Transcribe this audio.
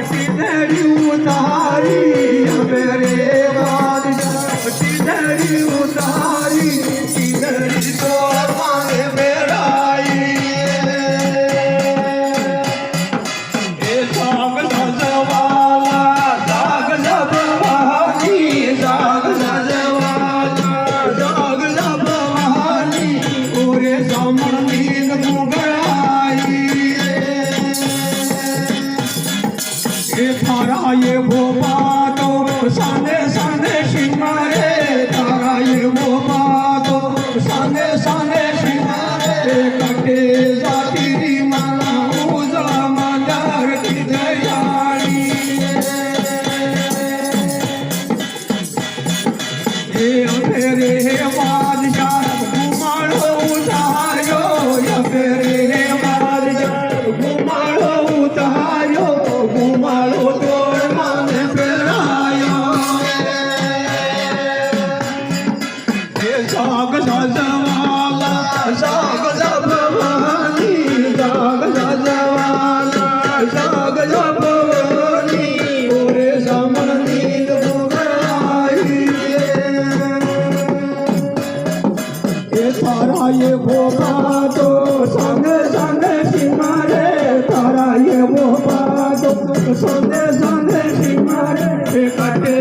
सिंदरी उतारी मेरे बादशाह सिंदरी उतारी सिंदरी तो मांगे मेराई ए साग सजवाला साग सबवानी साग सजवाला साग सबवानी ओरे सामन नींद मुगलाई तारा ये वो बातों साने साने शिमारे तारा ये वो बातों साने साने शिमारे कटे जाती री माला उजला मंदार की दयाली ये मेरे बादशाह घुमाड़ो उतारो ये मेरे बादशाह घुमाड़ो उतारो घुमाड़ो तोड़ माने फिरायो ये साग सजवाला साग सबवानी साग सजवाला साग सबवानी ओरे सामन नींद मुगलाई ये तारा ये वो बातो संगे संगे सिमारे तारा ये वो बातो संगे संगे सिमारे कटे